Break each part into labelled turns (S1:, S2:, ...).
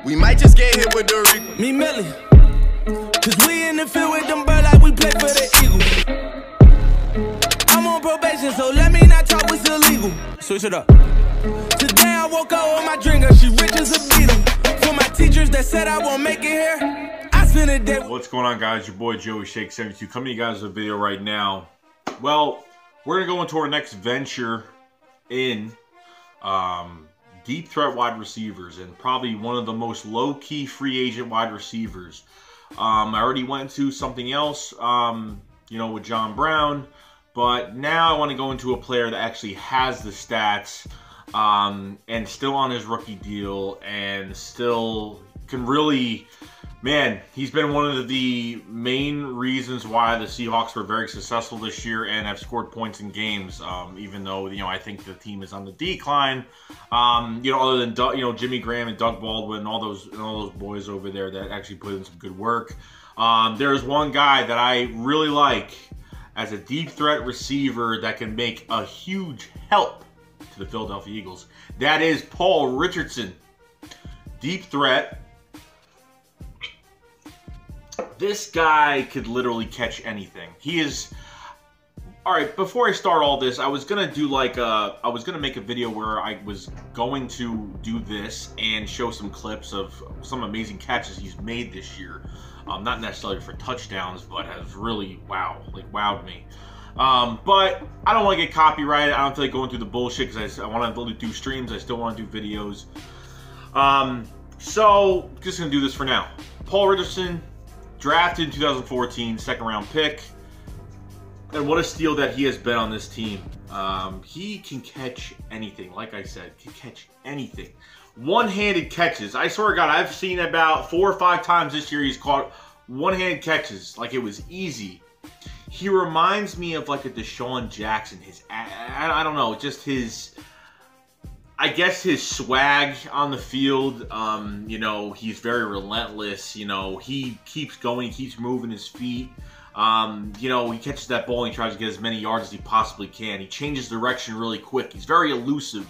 S1: We might just get hit with the Rico.
S2: Me Millie. Cause we in the field with them birds like we play for the Eagles. I'm on probation, so let me not talk what's illegal. Switch it up. Today I woke up with my drinker, she rich as a beetle. For my teachers that said I won't make it here, I spent a day.
S3: What's going on, guys? Your boy Joey Shake 72 coming to you guys with a video right now. Well, we're gonna go into our next venture in deep threat wide receivers, and probably one of the most low-key free agent wide receivers. I already went into something else, you know, with John Brown, but now I want to go into a player that actually has the stats, and still on his rookie deal, and still can really, man, he's been one of the main reasons why the Seahawks were very successful this year and have scored points in games, even though, you know, I think the team is on the decline. You know, other than Doug, you know, Jimmy Graham and Doug Baldwin and all those boys over there that actually put in some good work. There's one guy that I really like as a deep threat receiver that can make a huge help to the Philadelphia Eagles. That is Paul Richardson. Deep threat. This guy could literally catch anything. He is... Alright, before I start all this, I was going to do like a... I was going to make a video where I was going to do this and show some clips of some amazing catches he's made this year. Not necessarily for touchdowns, but has really, wowed me. But I don't want to get copyrighted. I don't feel like going through the bullshit because I want to do streams. I still want to do videos. So, just going to do this for now. Paul Richardson, drafted in 2014, second round pick. And what a steal that he has been on this team. He can catch anything. Like I said, can catch anything. One-handed catches. I swear to God, I've seen about 4 or 5 times this year he's caught one-handed catches like it was easy. He reminds me of like a Deshaun Jackson. I don't know, just his... I guess his swag on the field, you know, he's very relentless. You know, he keeps going, he keeps moving his feet. You know, he catches that ball and he tries to get as many yards as he possibly can. He changes direction really quick. He's very elusive.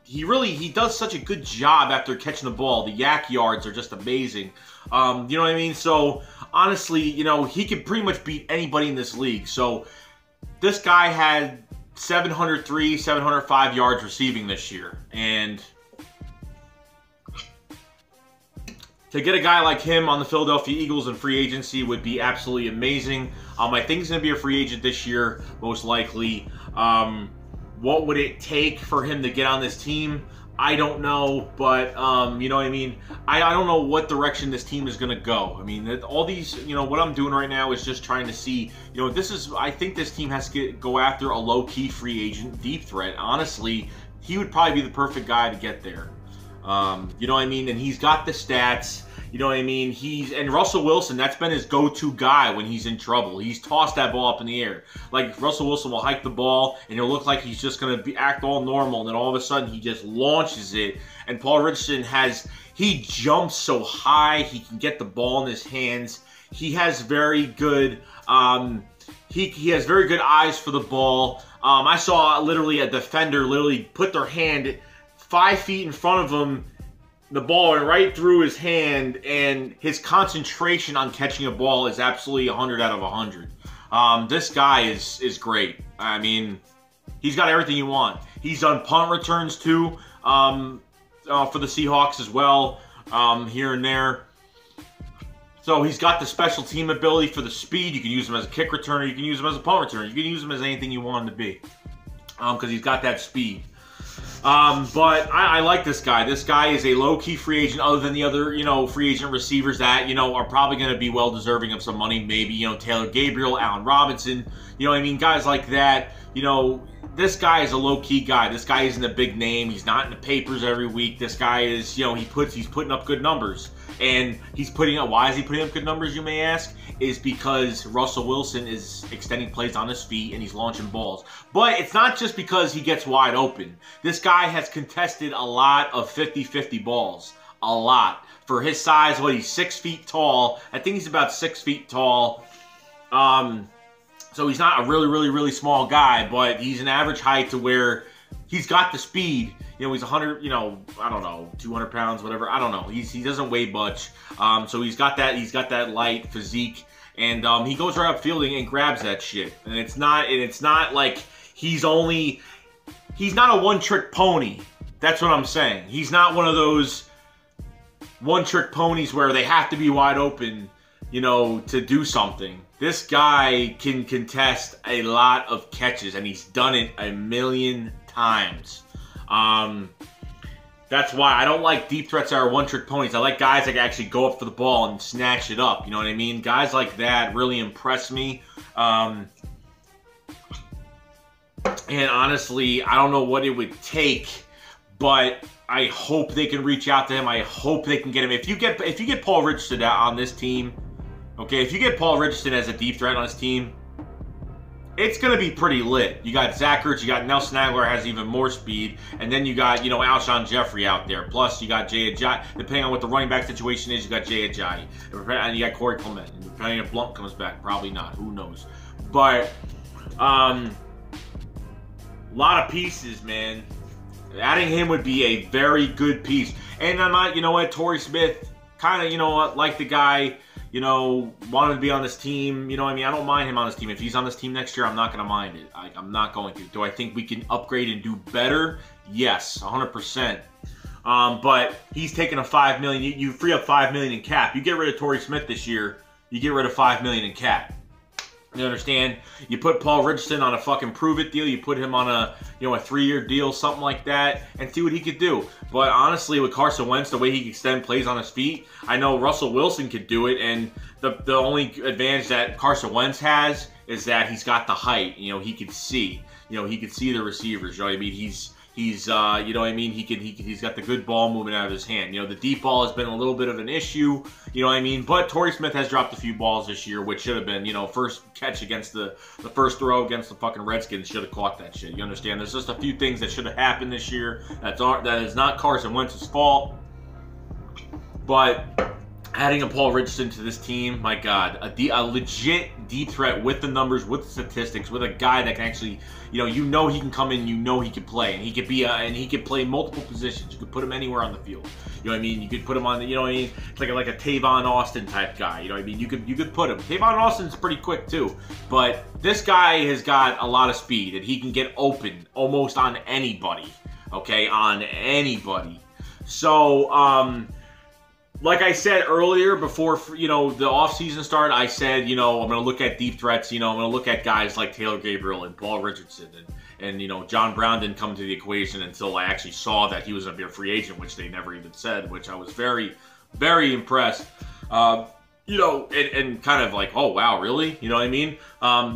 S3: He does such a good job after catching the ball. The yak yards are just amazing. You know what I mean? So, honestly, you know, he can pretty much beat anybody in this league. So, this guy had 703, 705 yards receiving this year. And to get a guy like him on the Philadelphia Eagles in free agency would be absolutely amazing. I think he's going to be a free agent this year, most likely. What would it take for him to get on this team? I don't know, but, you know what I mean? I don't know what direction this team is going to go. I mean, all these, you know, what I'm doing right now is just trying to see, you know, I think this team has to go after a low-key free agent deep threat. Honestly, he would probably be the perfect guy to get there. You know what I mean? And he's got the stats. You know what I mean? And Russell Wilson, that's been his go-to guy when he's in trouble. He's tossed that ball up in the air. Like, Russell Wilson will hike the ball, and it'll look like he's just going to act all normal, and then all of a sudden he just launches it. And Paul Richardson he jumps so high, he can get the ball in his hands. He has very good, he has very good eyes for the ball. I saw literally a defender literally put their hand 5 feet in front of him, the ball went right through his hand, and his concentration on catching a ball is absolutely 100 out of 100. This guy is great. I mean, he's got everything you want. He's done punt returns too, for the Seahawks as well, here and there. So he's got the special team ability for the speed. You can use him as a kick returner. You can use him as a punt returner. You can use him as anything you want him to be, because he's got that speed. But I like this guy. This guy is a low-key free agent other than the other, you know, free agent receivers that, you know, are probably going to be well-deserving of some money. Maybe, you know, Taylor Gabriel, Allen Robinson, you know what I mean? Guys like that, you know, this guy is a low-key guy. This guy isn't a big name. He's not in the papers every week. This guy is, you know, he's putting up good numbers. And why is he putting up good numbers, you may ask? Is because Russell Wilson is extending plays on his feet and he's launching balls. But it's not just because he gets wide open. This guy has contested a lot of 50-50 balls. A lot. For his size, he's 6 feet tall. I think he's about 6 feet tall. So he's not a really small guy, but he's an average height to where he's got the speed. You know, he's 100, you know, I don't know, 200 pounds, whatever. I don't know. He doesn't weigh much. So he's got that light physique, and he goes right up fielding and grabs that shit. And it's not like he's not a one-trick pony. That's what I'm saying. He's not one of those one-trick ponies where they have to be wide open, you know, to do something. This guy can contest a lot of catches, and he's done it a million times. That's why I don't like deep threats that are one-trick ponies. I like guys that can actually go up for the ball and snatch it up. You know what I mean? Guys like that really impress me. And honestly, I don't know what it would take, but I hope they can reach out to him. I hope they can get him. If you get Paul Richardson out on this team, okay, if you get Paul Richardson as a deep threat on this team, it's going to be pretty lit. You got Zach Ertz, you got Nelson Aguilar has even more speed, and then you got, you know, Alshon Jeffrey out there. Plus, you got Jay Ajayi. Depending on what the running back situation is, you got Jay Ajayi. And you got Corey Clement. And depending if Blunt comes back, probably not. Who knows? But, a lot of pieces, man. Adding him would be a very good piece. And I'm not, you know what, Torrey Smith, kind of, you know what, like the guy, you know, wanted to be on this team. You know what I mean? I don't mind him on this team. If he's on this team next year, I'm not going to mind it. I'm not going to. Do I think we can upgrade and do better? Yes, 100%. But he's taking a $5 million. You free up $5 million in cap. You get rid of Torrey Smith this year, you get rid of $5 million in cap. You understand? You put Paul Richardson on a fucking prove-it deal. You put him on a, you know, a 3-year deal, something like that, and see what he could do. But honestly, with Carson Wentz, the way he can extend plays on his feet, I know Russell Wilson could do it, and the only advantage that Carson Wentz has is that he's got the height. You know, he could see. You know, he could see the receivers. You know what I mean? He's you know what I mean? He's got the good ball movement out of his hand. You know, the deep ball has been a little bit of an issue. You know what I mean? But Torrey Smith has dropped a few balls this year, which should have been, you know, first catch against the first throw against the fucking Redskins should have caught that shit. You understand? There's just a few things that should have happened this year. That is not Carson Wentz's fault. But adding a Paul Richardson to this team, my God, a legit deep threat with the numbers, with the statistics, with a guy that can actually, you know he can come in, you know he can play, and he could be, and he could play multiple positions. You could put him anywhere on the field. You know what I mean? You could put him on, you know what I mean? It's like a Tavon Austin type guy. You know what I mean? You could put him. Tavon Austin's pretty quick too, but this guy has got a lot of speed, and he can get open almost on anybody. Okay, on anybody. So, like I said earlier, before, you know, the offseason started, I said, you know, I'm going to look at deep threats. You know, I'm going to look at guys like Taylor Gabriel and Paul Richardson. And you know, John Brown didn't come to the equation until I actually saw that he was going to be a free agent, which they never even said, which I was very, very impressed. You know, and kind of like, oh, wow, really? You know what I mean?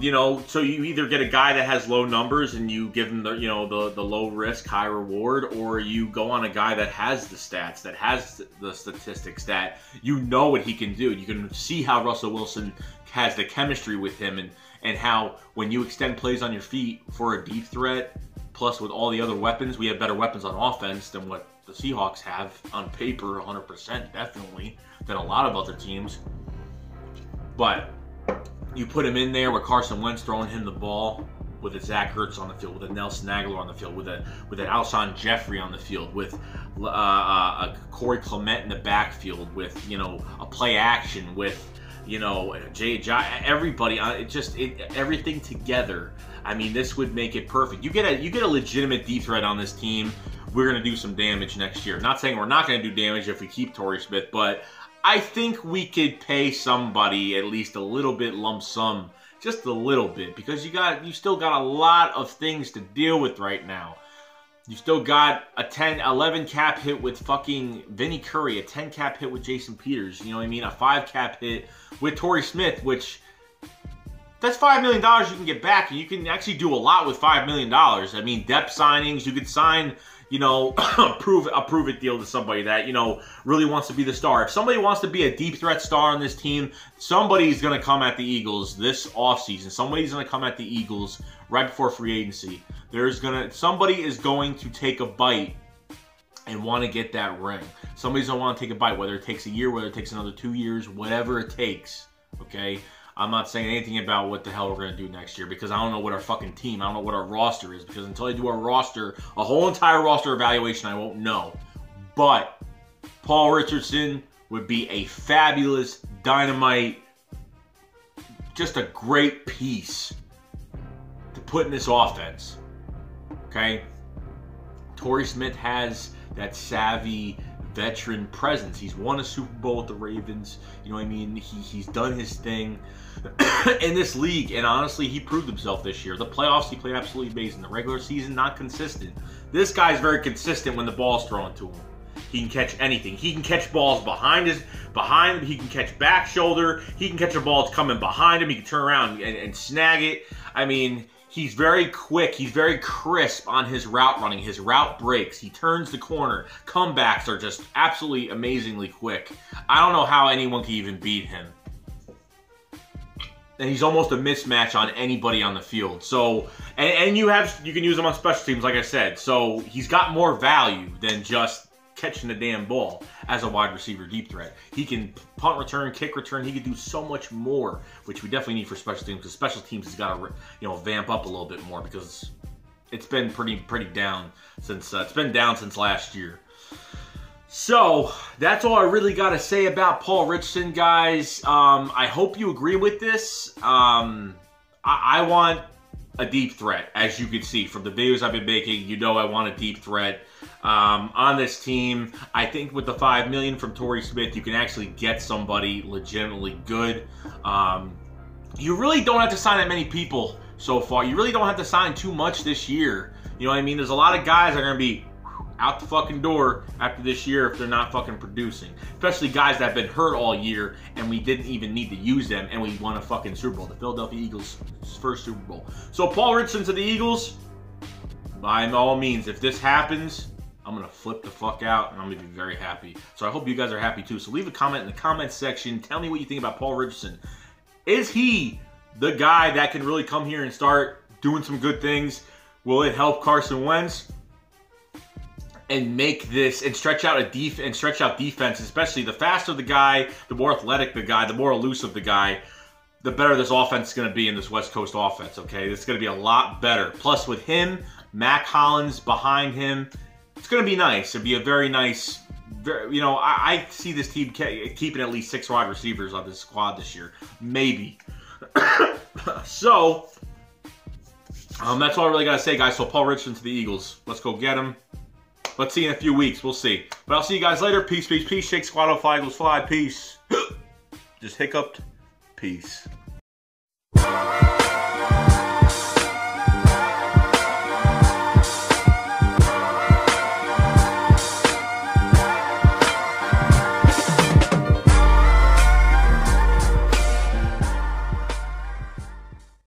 S3: You know, so you either get a guy that has low numbers and you give him the, you know, the low risk, high reward, or you go on a guy that has the stats, that has the statistics, that you know what he can do. You can see how Russell Wilson has the chemistry with him, and how when you extend plays on your feet for a deep threat, plus with all the other weapons, we have better weapons on offense than what the Seahawks have on paper, 100%, definitely, than a lot of other teams. But you put him in there with Carson Wentz throwing him the ball, with a Zach Ertz on the field, with a Nelson Aguilar on the field, with an Alshon Jeffrey on the field, with a Corey Clement in the backfield, with, you know, a play action, with, you know, Jay Ajayi, everybody, everything together. I mean, this would make it perfect. You get a legitimate deep threat on this team, we're going to do some damage next year. Not saying we're not going to do damage if we keep Torrey Smith, but I think we could pay somebody at least a little bit lump sum, just a little bit, because you still got a lot of things to deal with right now. You still got a 11 cap hit with fucking Vinny Curry, a 10 cap hit with Jason Peters, you know what I mean? A 5 cap hit with Torrey Smith, which that's $5 million you can get back, and you can actually do a lot with $5 million. I mean, depth signings, you could sign, you know, a prove-it deal to somebody that, you know, really wants to be the star. If somebody wants to be a deep threat star on this team, somebody's going to come at the Eagles this offseason. Somebody's going to come at the Eagles right before free agency. Somebody is going to take a bite and want to get that ring. Somebody's going to want to take a bite, whether it takes a year, whether it takes another 2 years, whatever it takes, okay? I'm not saying anything about what the hell we're going to do next year because I don't know what our fucking team, I don't know what our roster is, because until I do our roster, a whole entire roster evaluation, I won't know. But Paul Richardson would be a fabulous, dynamite, just a great piece to put in this offense. Okay? Torrey Smith has that savvy veteran presence. He's won a Super Bowl with the Ravens. You know what I mean? He's done his thing in this league, and honestly, he proved himself this year. The playoffs, he played absolutely amazing. The regular season, not consistent. This guy's very consistent when the ball's thrown to him. He can catch anything. He can catch balls behind him. He can catch back shoulder. He can catch a ball that's coming behind him. He can turn around and snag it. I mean, he's very quick. He's very crisp on his route running. His route breaks. He turns the corner. Comebacks are just absolutely amazingly quick. I don't know how anyone can even beat him. And he's almost a mismatch on anybody on the field. So, and you can use him on special teams, like I said. So he's got more value than just catching the damn ball as a wide receiver deep threat. He can punt return, kick return. He can do so much more, which we definitely need for special teams, because special teams has got to, vamp up a little bit more, because it's been pretty down since since last year. So that's all I really got to say about Paul Richardson, guys. I hope you agree with this. I want a deep threat, as you can see from the videos I've been making. I want a deep threat on this team. I think with the $5 million from Torrey Smith, you can actually get somebody legitimately good. You really don't have to sign that many people so far. You really don't have to sign too much this year. You know what I mean? There's a lot of guys that are going to be out the fucking door after this year if they're not fucking producing. Especially guys that have been hurt all year and we didn't even need to use them and we won a fucking Super Bowl. The Philadelphia Eagles' first Super Bowl. So Paul Richardson to the Eagles, by all means, if this happens, I'm going to flip the fuck out and I'm going to be very happy. So I hope you guys are happy too. So leave a comment in the comment section. Tell me what you think about Paul Richardson. Is he the guy that can really come here and start doing some good things? Will it help Carson Wentz and make this and stretch out defense, especially the faster the guy, the more athletic the guy, the more elusive the guy, the better this offense is going to be in this West Coast offense, okay? It's going to be a lot better. Plus with him, Mac Hollins behind him, it's going to be nice. It'll be a very nice, I see this team keeping at least 6 wide receivers on this squad this year. Maybe. So, that's all I really got to say, guys. So Paul Richardson to the Eagles. Let's go get him. Let's see in a few weeks. We'll see. But I'll see you guys later. Peace, peace, peace. Shake Squad, fly, Eagles fly. Peace. Just hiccuped. Peace.